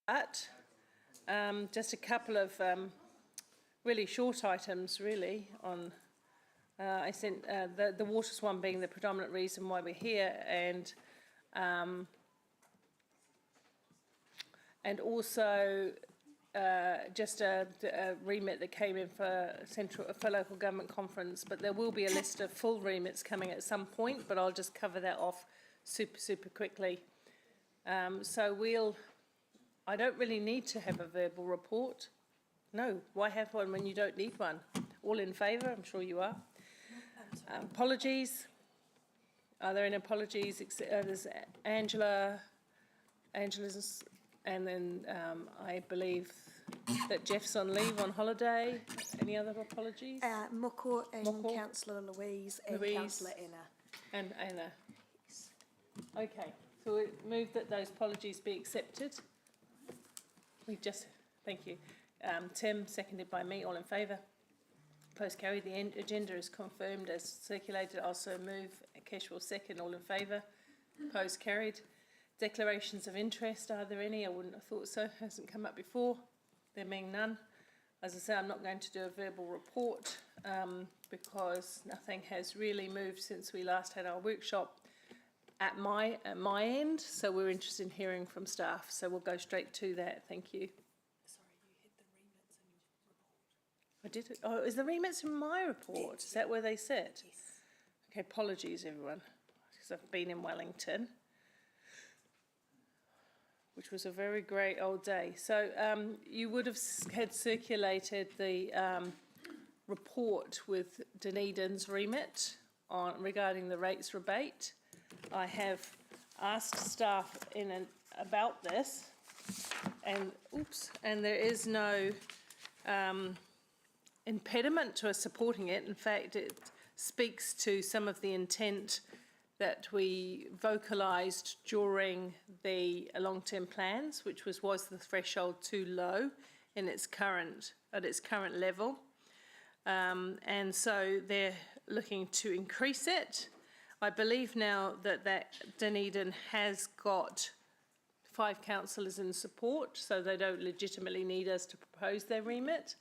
But just a couple of really short items, really, on I sent the Waters one being the predominant reason why we're here, and also just a remit that came in for local government conference. But there will be a list of full remits coming at some point, but I'll just cover that off super quickly. So I don't really need to have a verbal report. No, why have one when you don't need one? All in favour? I'm sure you are. Apologies. Are there any apologies? There's Angela's, and then I believe that Jeff's on leave on holiday. Any other apologies? Moko and Councillor Louise and Councillor Anna. And Anna. Okay, so we move that those apologies be accepted. Thank you. Tim, seconded by me, all in favour. Opposed, carried. The agenda is confirmed as circulated. Also move. Kesh will second, all in favour. Opposed, carried. Declarations of interest, are there any? I wouldn't have thought so. Hasn't come up before. There being none. As I say, I'm not going to do a verbal report because nothing has really moved since we last had our workshop at my end. So we're interested in hearing from staff. So we'll go straight to that. Thank you. Sorry, you had the remits in your report. I did it. Oh, is the remits in my report? Is that where they sit? Yes. Okay, apologies everyone, because I've been in Wellington, which was a very great old day. So you would have had circulated the report with Dunedin's remit regarding the rates rebate. I have asked staff about this, and there is no impediment to us supporting it. In fact, it speaks to some of the intent that we vocalised during the long-term plans, which was the threshold too low at its current level, and so they're looking to increase it. I believe now that Dunedin has got 5 councillors in support, so they don't legitimately need us to propose their remit.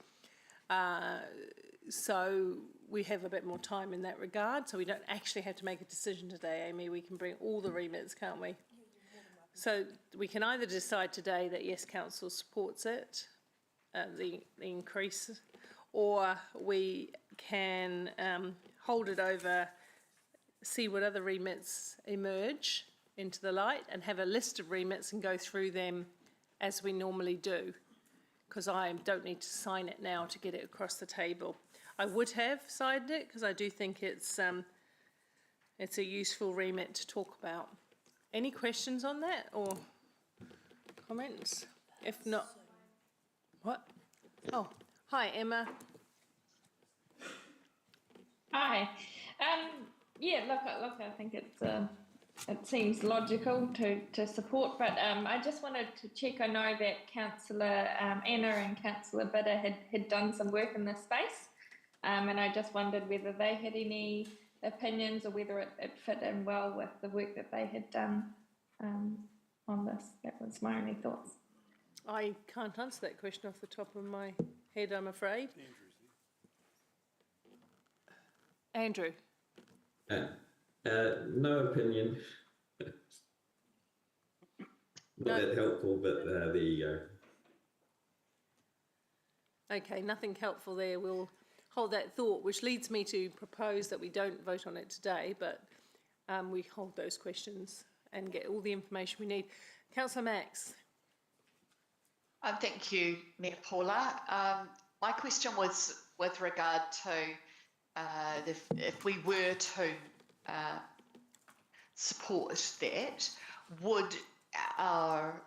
So we have a bit more time in that regard, so we don't actually have to make a decision today, Amy. We can bring all the remits, can't we? So we can either decide today that yes, council supports it, the increase, or we can hold it over, see what other remits emerge into the light, and have a list of remits and go through them as we normally do, because I don't need to sign it now to get it across the table. I would have signed it because I do think it's a useful remit to talk about. Any questions on that or comments? If not, what? Oh, hi Emma. Hi. Yeah, look, I think it seems logical to support, but I just wanted to check. I know that Councillor Anna and Councillor Bidder had done some work in this space, and I just wondered whether they had any opinions or whether it fit in well with the work that they had done on this. That was my only thoughts. I can't answer that question off the top of my head, I'm afraid. Andrew. No opinion. Not that helpful, but there you go. Okay, nothing helpful there. We'll hold that thought, which leads me to propose that we don't vote on it today, but we hold those questions and get all the information we need. Councillor Max. Thank you, Mayor Paula. My question was with regard to if we were to support that, would our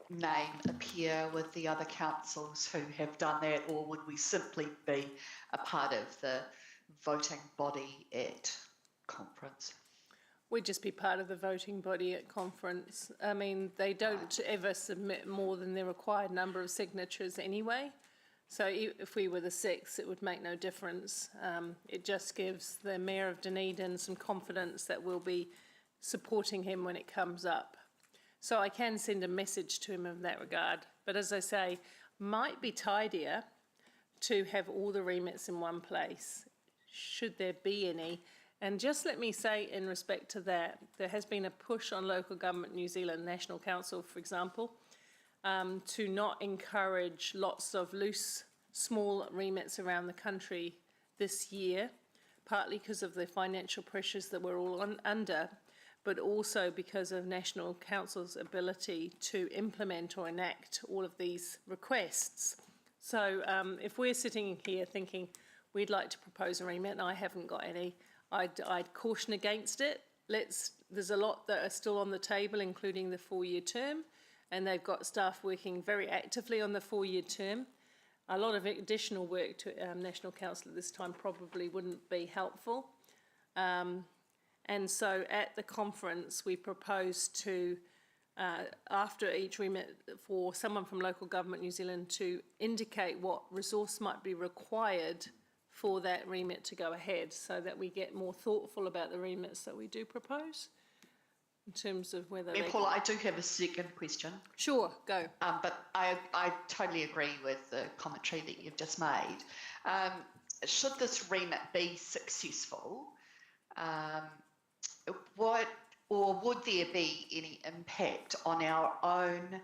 name appear with the other councils who have done that, or would we simply be a part of the voting body at conference? We'd just be part of the voting body at conference. I mean, they don't ever submit more than the required number of signatures anyway. So if we were the 6th, it would make no difference. It just gives the Mayor of Dunedin some confidence that we'll be supporting him when it comes up. So I can send a message to him in that regard. But as I say, might be tidier to have all the remits in one place, should there be any. And just let me say in respect to that, there has been a push on Local Government New Zealand National Council, for example, to not encourage lots of loose, small remits around the country this year, partly because of the financial pressures that we're all under, but also because of National Council's ability to implement or enact all of these requests. So if we're sitting here thinking we'd like to propose a remit and I haven't got any, I'd caution against it. There's a lot that are still on the table, including the 4-year term, and they've got staff working very actively on the 4-year term. A lot of additional work to National Council at this time probably wouldn't be helpful. And so at the conference, we proposed to, after each remit, for someone from Local Government New Zealand to indicate what resource might be required for that remit to go ahead, so that we get more thoughtful about the remits that we do propose in terms of whether And Paula, I do have a second question. Sure, go. But I totally agree with the commentary that you've just made. Should this remit be successful, would there be any impact on our own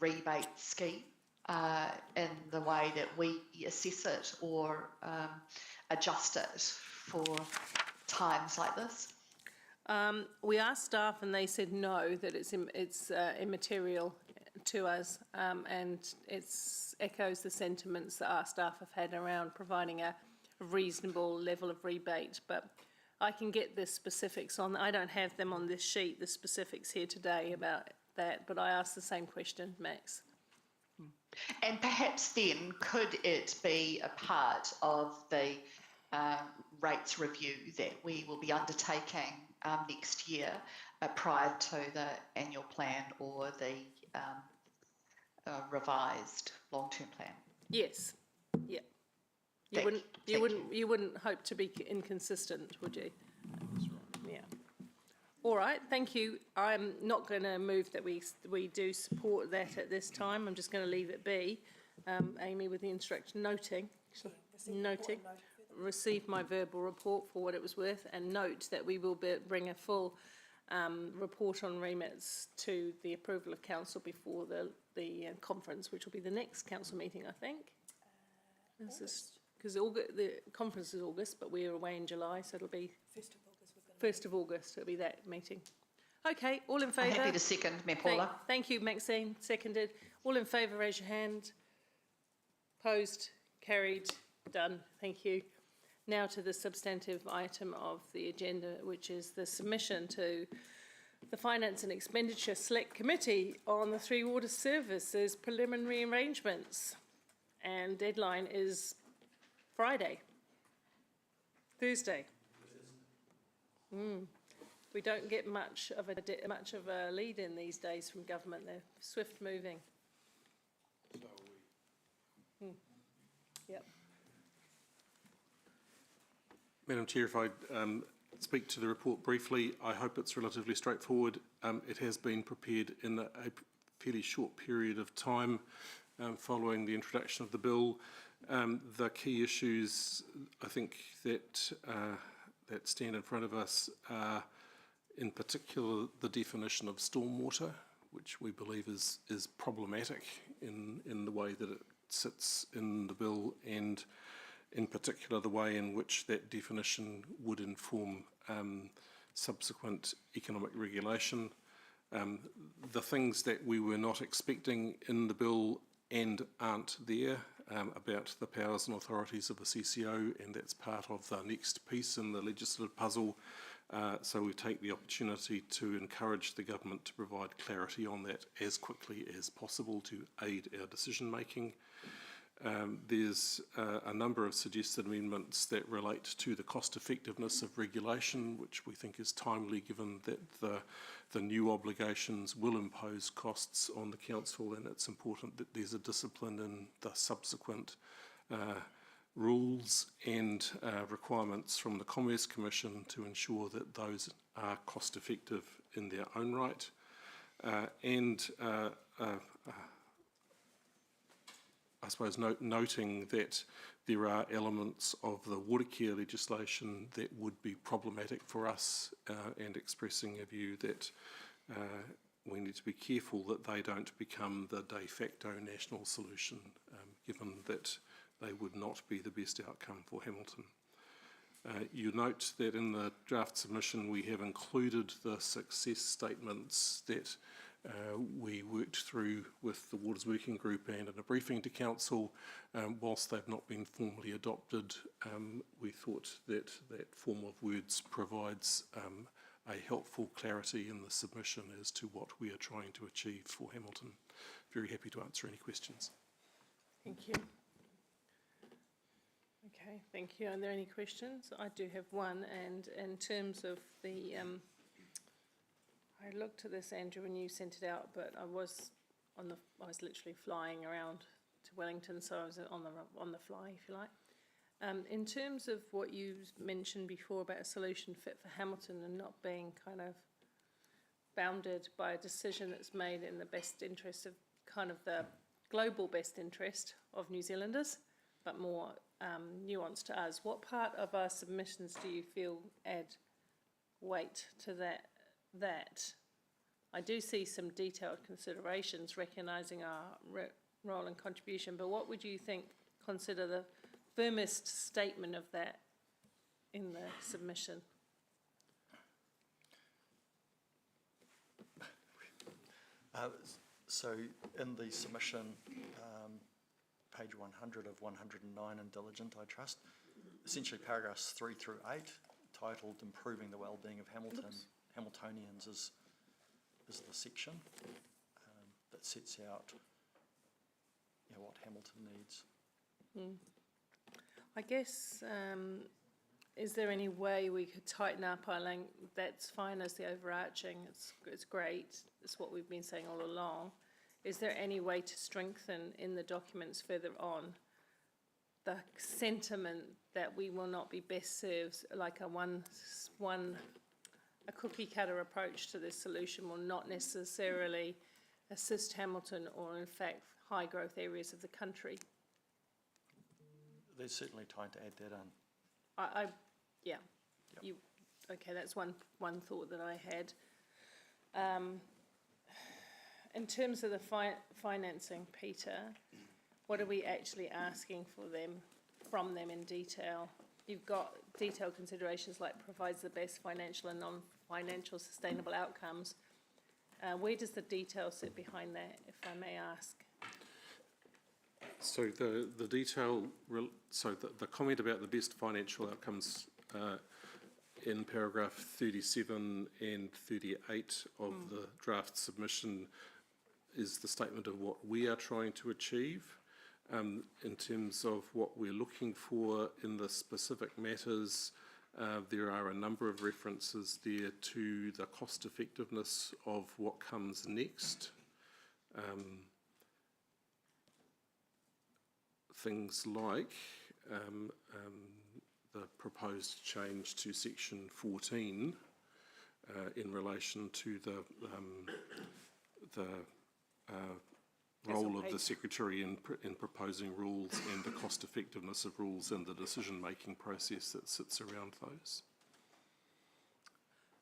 rebate scheme in the way that we assess it or adjust it for times like this? We asked staff and they said no, that it's immaterial to us, and it echoes the sentiments that our staff have had around providing a reasonable level of rebate. But I can get the specifics on, I don't have them on this sheet, the specifics here today about that, but I asked the same question, Max. And perhaps then, could it be a part of the rates review that we will be undertaking next year prior to the annual plan or the revised long-term plan? Yes, yeah. You wouldn't hope to be inconsistent, would you? Yeah. All right, thank you. I'm not going to move that we do support that at this time. I'm just going to leave it be. Amy, with the instruction, noting, receive my verbal report for what it was worth, and note that we will bring a full report on remits to the approval of council before the conference, which will be the next council meeting, I think. Because the conference is August, but we're away in July, so it'll be 1st of August. It'll be that meeting. Okay, all in favour? I'm happy to second, Mayor Paula. Thank you, Maxine. Seconded. All in favour, raise your hand. Opposed? Carried? Done. Thank you. Now to the substantive item of the agenda, which is the submission to the Finance and Expenditure Select Committee on the Three Water Services preliminary arrangements. And deadline is Thursday. We don't get much of a lead in these days from government. They're swift moving. Yep. Madam Chair, if I speak to the report briefly, I hope it's relatively straightforward. It has been prepared in a fairly short period of time following the introduction of the bill. The key issues, I think, that stand in front of us are, in particular, the definition of stormwater, which we believe is problematic in the way that it sits in the bill, and in particular the way in which that definition would inform subsequent economic regulation. The things that we were not expecting in the bill and aren't there about the powers and authorities of the CCO, and that's part of the next piece in the legislative puzzle. So we take the opportunity to encourage the government to provide clarity on that as quickly as possible to aid our decision making. There's a number of suggested amendments that relate to the cost effectiveness of regulation, which we think is timely given that the new obligations will impose costs on the council, and it's important that there's a discipline in the subsequent rules and requirements from the Commerce Commission to ensure that those are cost effective in their own right. and I suppose noting that there are elements of the water care legislation that would be problematic for us, and expressing a view that we need to be careful that they don't become the de facto national solution, given that they would not be the best outcome for Hamilton. You note that in the draft submission we have included the success statements that we worked through with the Waters Working Group and in a briefing to Council. Whilst they've not been formally adopted, we thought that that form of words provides a helpful clarity in the submission as to what we are trying to achieve for Hamilton. Very happy to answer any questions. Thank you. Okay, thank you. Are there any questions? I do have one, and in terms of the, I looked at this, Andrew, when you sent it out, but I was literally flying around to Wellington, so I was on the fly, if you like. In terms of what you mentioned before about a solution fit for Hamilton and not being kind of bounded by a decision that's made in the best interest of kind of the global best interest of New Zealanders, but more nuanced to us, what part of our submissions do you feel add weight to that? I do see some detailed considerations recognising our role and contribution, but what would you think, consider the firmest statement of that in the submission? So in the submission, page 100 of 109 in Diligent, I trust, essentially paragraphs 3 through 8, titled Improving the Wellbeing of Hamiltonians is the section that sets out what Hamilton needs. I guess, is there any way we could tighten up our language? That's fine as the overarching, it's great, it's what we've been saying all along. Is there any way to strengthen in the documents further on the sentiment that we will not be best served, like a cookie cutter approach to this solution will not necessarily assist Hamilton or in fact high growth areas of the country? There's certainly time to add that in. Yeah. Yep. Okay, that's one thought that I had. In terms of the financing, Peter, what are we actually asking from them in detail? You've got detailed considerations like provides the best financial and non-financial sustainable outcomes. Where does the detail sit behind that, if I may ask? So the detail, so the comment about the best financial outcomes in paragraph 37 and 38 of the draft submission is the statement of what we are trying to achieve. In terms of what we're looking for in the specific matters, there are a number of references there to the cost effectiveness of what comes next. Things like the proposed change to section 14 in relation to the role of the Secretary in proposing rules and the cost effectiveness of rules and the decision making process that sits around those.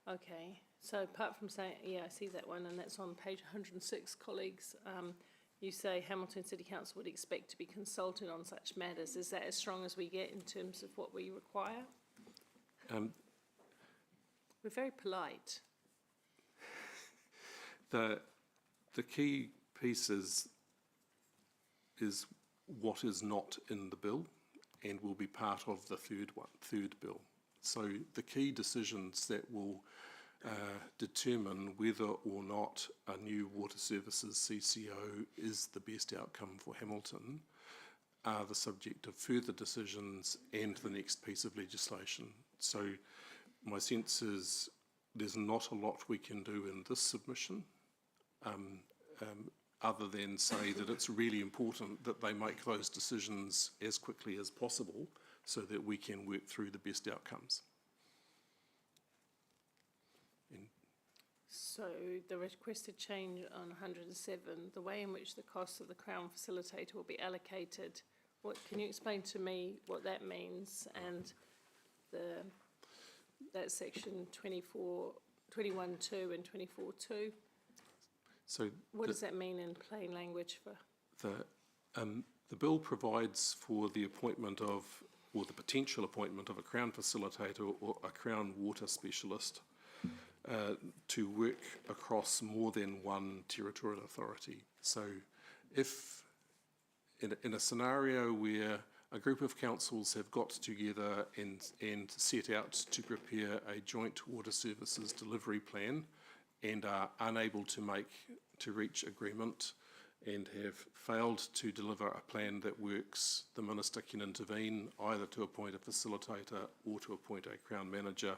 Okay, so apart from saying, yeah, I see that one, and that's on page 106, colleagues. You say Hamilton City Council would expect to be consulted on such matters. Is that as strong as we get in terms of what we require? We're very polite. The key piece is what is not in the bill and will be part of the third bill. So the key decisions that will determine whether or not a new water services CCO is the best outcome for Hamilton are the subject of further decisions and the next piece of legislation. So my sense is there's not a lot we can do in this submission other than say that it's really important that they make those decisions as quickly as possible so that we can work through the best outcomes. So the requested change on 107, the way in which the cost of the Crown facilitator will be allocated, can you explain to me what that means? And that section 21.2 and 24.2, So what does that mean in plain language for? the bill provides for the appointment of, or the potential appointment of a Crown facilitator or a Crown water specialist to work across more than one territorial authority. So if in a scenario where a group of councils have got together and set out to prepare a joint water services delivery plan and are unable to reach agreement and have failed to deliver a plan that works, the Minister can intervene either to appoint a facilitator or to appoint a Crown manager.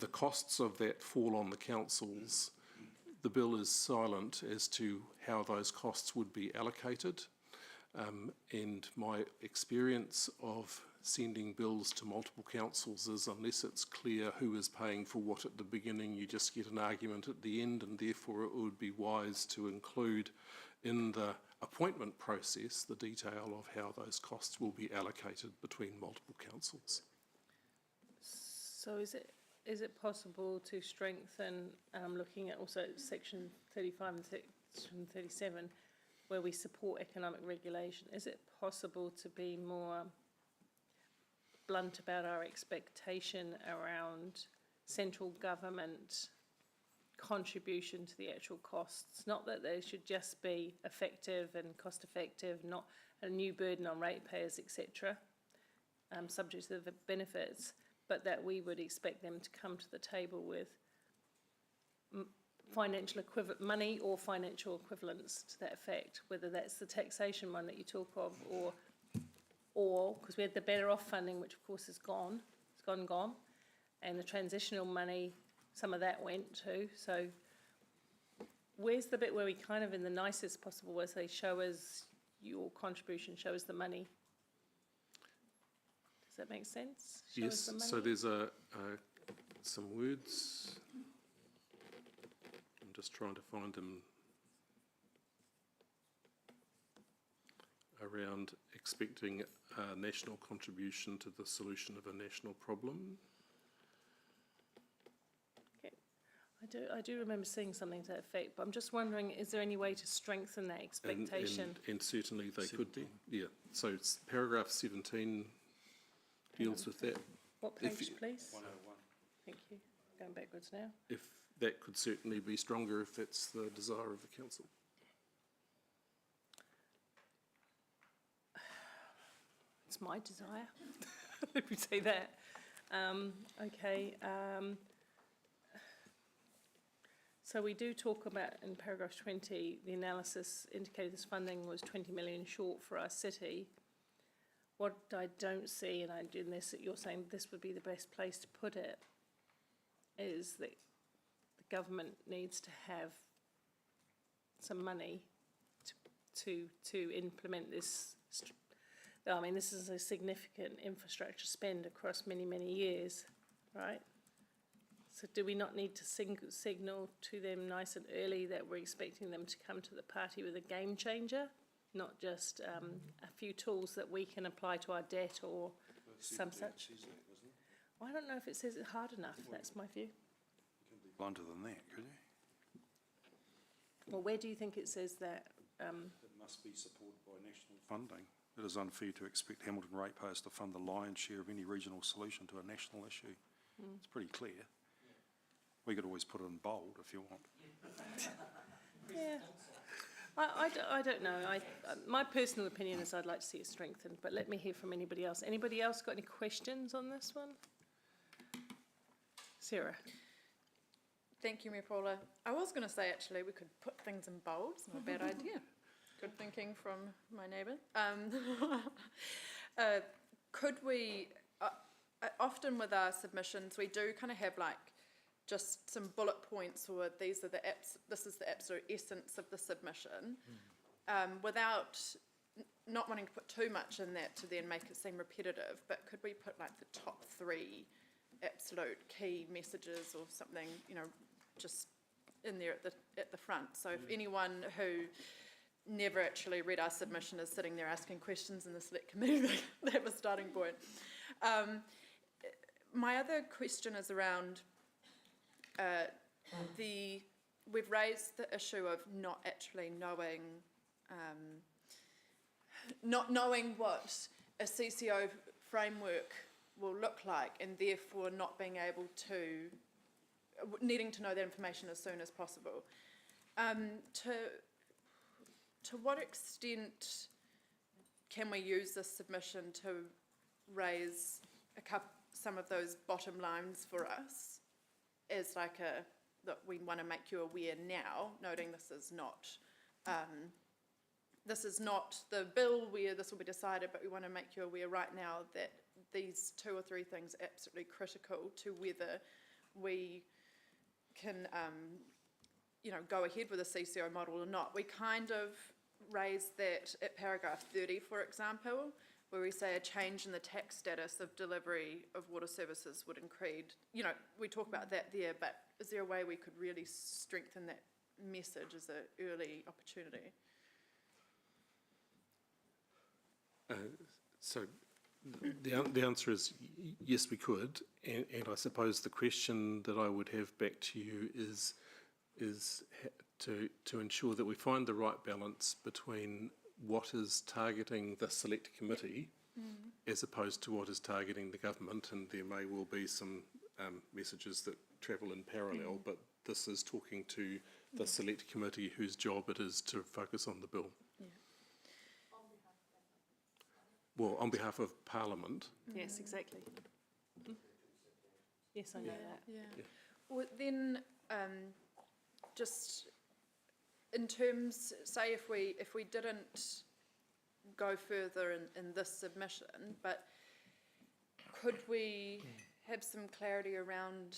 The costs of that fall on the councils. The bill is silent as to how those costs would be allocated. And my experience of sending bills to multiple councils is, unless it's clear who is paying for what at the beginning, you just get an argument at the end, and therefore it would be wise to include in the appointment process the detail of how those costs will be allocated between multiple councils. So is it possible to strengthen, looking at also section 35 and section 37, where we support economic regulation, is it possible to be more blunt about our expectation around central government contribution to the actual costs? Not that they should just be effective and cost effective, not a new burden on ratepayers, etc., subject to the benefits, but that we would expect them to come to the table with financial equivalent money or financial equivalents to that effect, whether that's the taxation one that you talk of, or because we had the Better Off funding, which of course is gone, and the transitional money, some of that went to. So where's the bit where we kind of, in the nicest possible way, say, show us your contribution, show us the money? Does that make sense? Show us Yes, the money? so there's some words. I'm just trying to find them around expecting a national contribution to the solution of a national problem. Okay. I do remember seeing something to that effect, but I'm just wondering, is there any way to strengthen that expectation? And certainly they could be, yeah. So it's paragraph 17 deals with that. What If page, you- please? 101. Thank you. Going backwards now. If that could certainly be stronger if that's the desire of the council. It's my desire. Let me say that. Okay. So we do talk about, in paragraph 20, the analysis indicated this funding was 20 million short for our city. What I don't see, and in this, you're saying this would be the best place to put it, is that the government needs to have some money to implement this. I mean, this is a significant infrastructure spend across many, many years, right? So do we not need to signal to them nice and early that we're expecting them to come to the party with a game changer, not just a few tools that we can apply to our debt or some such? I don't know if it says it hard enough. That's my view. Blunter than that, could you? Well, where do you think it says that? It must be supported by national funding. It is unfair to expect Hamilton ratepayers to fund the lion's share of any regional solution to a national issue. It's pretty clear. We could always put it in bold if you want. Yeah. I don't know. My personal opinion is I'd like to see it strengthened, but let me hear from anybody else. Anybody else got any questions on this one? Sarah. Thank you, Mayor Paula. I was going to say, actually, we could put things in bold. It's not a bad idea. Good thinking from my neighbour. Could we, often with our submissions, we do kind of have like just some bullet points, or this is the absolute essence of the submission, without not wanting to put too much in that to then make it seem repetitive, but could we put like the top 3 absolute key messages or something, you know, just in there at the front. So if anyone who never actually read our submission is sitting there asking questions in the select committee, they have a starting point. My other question is around we've raised the issue of not actually knowing, not knowing what a CCO framework will look like, and therefore not being able to, needing to know that information as soon as possible. To what extent can we use this submission to raise some of those bottom lines for us as like that we want to make you aware now, noting this is not the bill where this will be decided, but we want to make you aware right now that these 2 or 3 things are absolutely critical to whether we can go ahead with a CCO model or not. We kind of raised that at paragraph 30, for example, where we say a change in the tax status of delivery of water services would include, we talk about that there, but is there a way we could really strengthen that message as an early opportunity? So the answer is yes, we could, and I suppose the question that I would have back to you is to ensure that we find the right balance between what is targeting the select committee as opposed to what is targeting the government, and there may well be some messages that travel in parallel, but this is talking to the select committee whose job it is to focus on the bill. Well, on behalf of Parliament. Yes, exactly. Yes, I know that. Yeah. Well, then, just in terms, say if we didn't go further in this submission, but could we have some clarity around,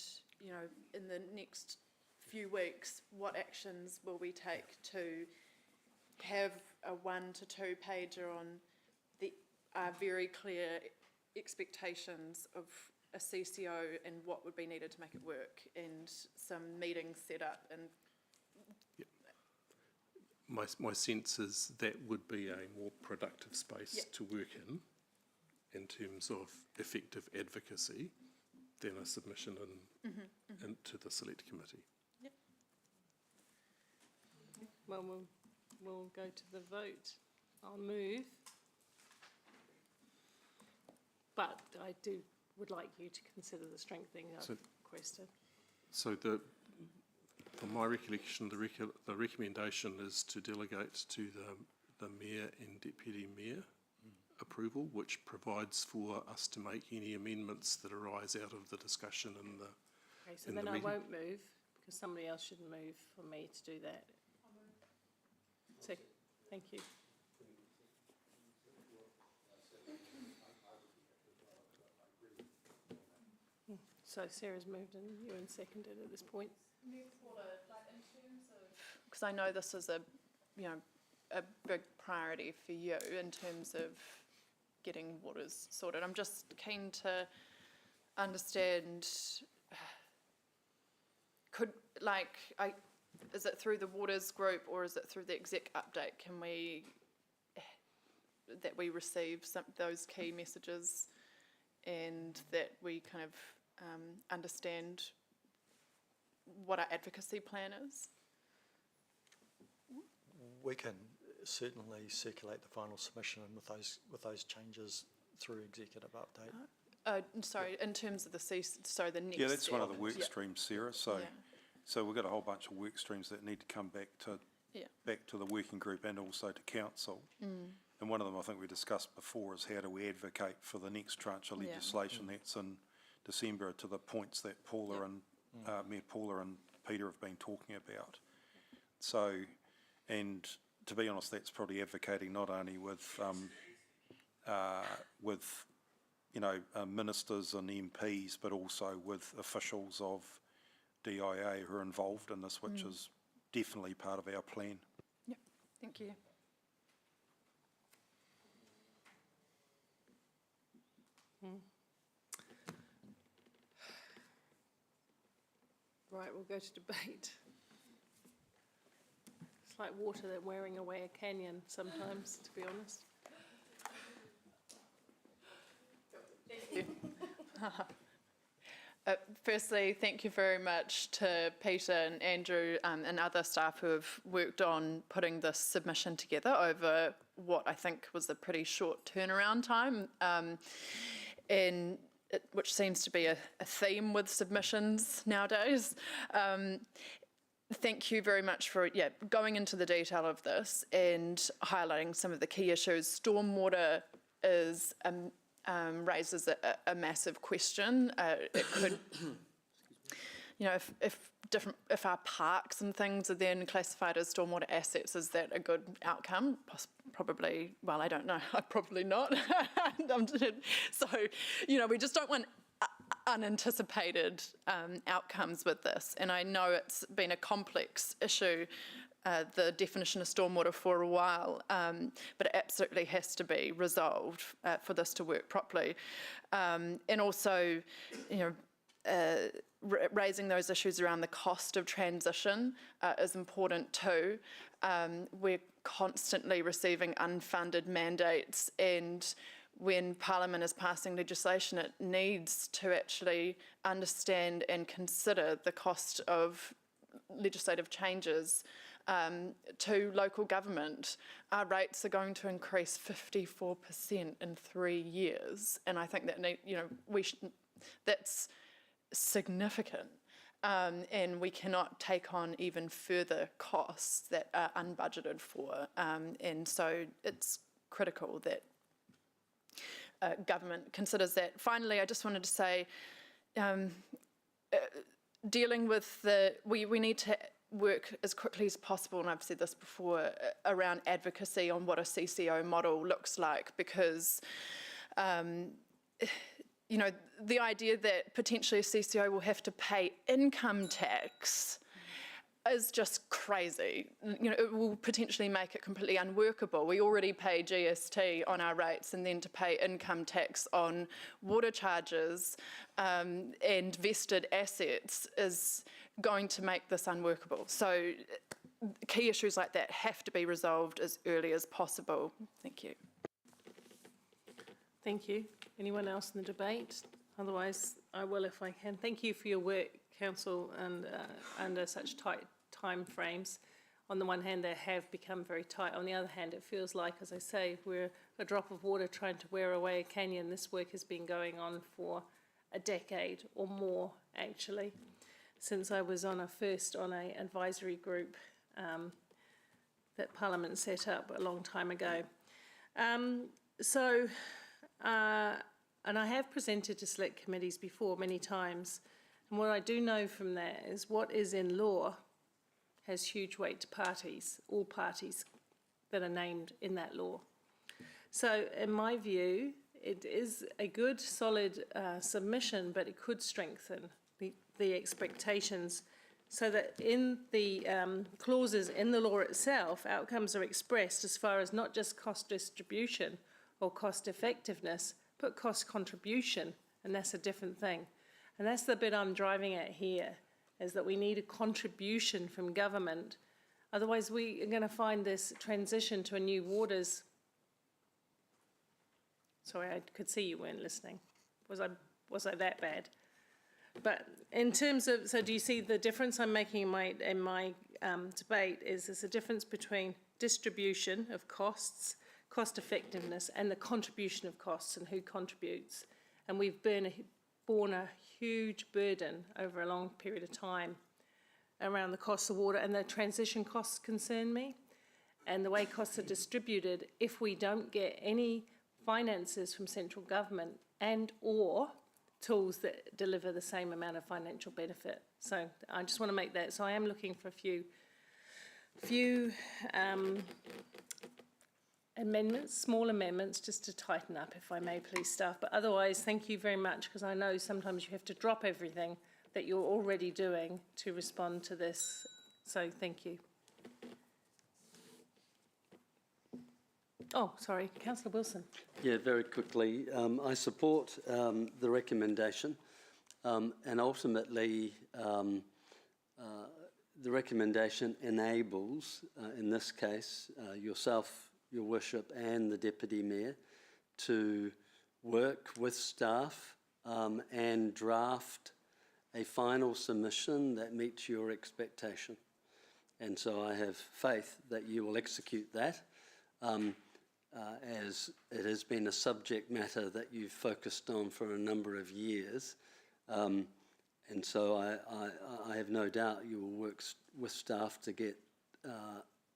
in the next few weeks, what actions will we take to have a 1 to 2 pager on the very clear expectations of a CCO and what would be needed to make it work, and some meetings set up and. My sense is that would be a more productive space to work in terms of effective advocacy than a submission into the select committee. Yep. Well, we'll go to the vote. I'll move. But I would like you to consider the strengthening I've requested. So from my recollection, the recommendation is to delegate to the Mayor and Deputy Mayor approval, which provides for us to make any amendments that arise out of the discussion in the Okay, so then I won't move, because somebody else shouldn't move for me to do that. So, thank you. So Sarah's moved and you and seconded at this point. Because I know this is a big priority for you in terms of getting waters sorted. I'm just keen to understand, is it through the waters group or is it through the exec update? That we receive those key messages and that we kind of understand what our advocacy plan is? We can certainly circulate the final submission with those changes through executive update. Sorry, in terms of the next. Yeah, that's one of the step. work streams, Sarah. So we've got a whole bunch of work streams that need to come back to the working group and also to council. And one of them I think we discussed before is how do we advocate for the next tranche of legislation that's in December, to the points that Paula and Mayor Paula and Peter have been talking about. So, and to be honest, that's probably advocating not only with ministers and MPs, but also with officials of DIA who are involved in this, which is definitely part of our plan. Yep, thank you. Right, we'll go to debate. like water that wearing away a canyon sometimes, to be honest. Firstly, thank you very much to Peter and Andrew and other staff who have worked on putting this submission together over what I think was a pretty short turnaround time, which seems to be a theme with submissions nowadays. Thank you very much for going into the detail of this and highlighting some of the key issues. Stormwater is raises a massive question. It could, if our parks and things are then classified as stormwater assets, is that a good outcome? Probably. Well, I don't know. Probably not. So, we just don't want unanticipated outcomes with this. And I know it's been a complex issue, the definition of stormwater, for a while, but it absolutely has to be resolved for this to work properly. And also, raising those issues around the cost of transition is important too. We're constantly receiving unfunded mandates, and when Parliament is passing legislation, it needs to actually understand and consider the cost of legislative changes to local government. Our rates are going to increase 54% in 3 years, and I think that that's significant, and we cannot take on even further costs that are unbudgeted for, and so it's critical that government considers that. Finally, I just wanted to say, dealing with we need to work as quickly as possible, and I've said this before, around advocacy on what a CCO model looks like, because the idea that potentially a CCO will have to pay income tax is just crazy. It will potentially make it completely unworkable. We already pay GST on our rates, and then to pay income tax on water charges and vested assets is going to make this unworkable. So key issues like that have to be resolved as early as possible. Thank you. Thank you. Anyone else in the debate? Otherwise, I will if I can. Thank you for your work, Council, and under such tight time frames. On the one hand, they have become very tight. On the other hand, it feels like, as I say, we're a drop of water trying to wear away a canyon. This work has been going on for a decade or more, actually, since I was on an advisory group that Parliament set up a long time ago. And I have presented to select committees before many times, and what I do know from that is what is in law has huge weight to parties, all parties that are named in that law. So in my view, it is a good, solid submission, but it could strengthen the expectations so that in the clauses in the law itself, outcomes are expressed as far as not just cost distribution or cost effectiveness, but cost contribution, and that's a different thing. And that's the bit I'm driving at here, is that we need a contribution from government. Otherwise, we are going to find this transition to a new waters. Sorry, I could see you weren't listening. Was I that bad? But in terms of, so do you see the difference I'm making in my debate is there's a difference between distribution of costs, cost effectiveness, and the contribution of costs and who contributes. And we've borne a huge burden over a long period of time around the cost of water, and the transition costs concern me. And the way costs are distributed, if we don't get any finances from central government and or tools that deliver the same amount of financial benefit. So I just want to make that. So I am looking for a few amendments, small amendments, just to tighten up, if I may, please, staff. But otherwise, thank you very much, because I know sometimes you have to drop everything that you're already doing to respond to this. So thank you. Oh, sorry, Councillor Wilson. Yeah, very quickly. I support the recommendation, and ultimately the recommendation enables, in this case, yourself, Your Worship, and the Deputy Mayor to work with staff and draft a final submission that meets your expectation. And so I have faith that you will execute that, as it has been a subject matter that you've focused on for a number of years. And so I have no doubt you will work with staff to get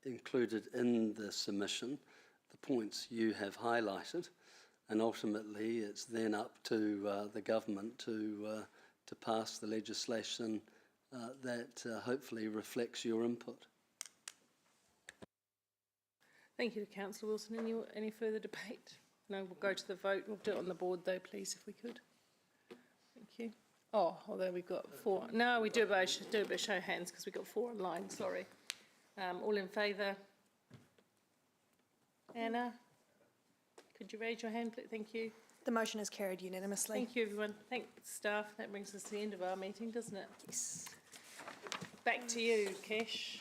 included in the submission the points you have highlighted, and ultimately it's then up to the government to pass the legislation that hopefully reflects your input. Thank you, Councillor Wilson. Any further debate? No, we'll go to the vote. We'll do it on the board though, please, if we could. Thank you. Oh, although we've got 4. No, we do it by show of hands because we've got 4 online, sorry. All in favour? Anna? Could you raise your hand, please? Thank you. The motion is carried unanimously. Thank you, everyone. Thanks, staff. That brings us to the end of our meeting, doesn't it? Yes. Back to you, Kesh.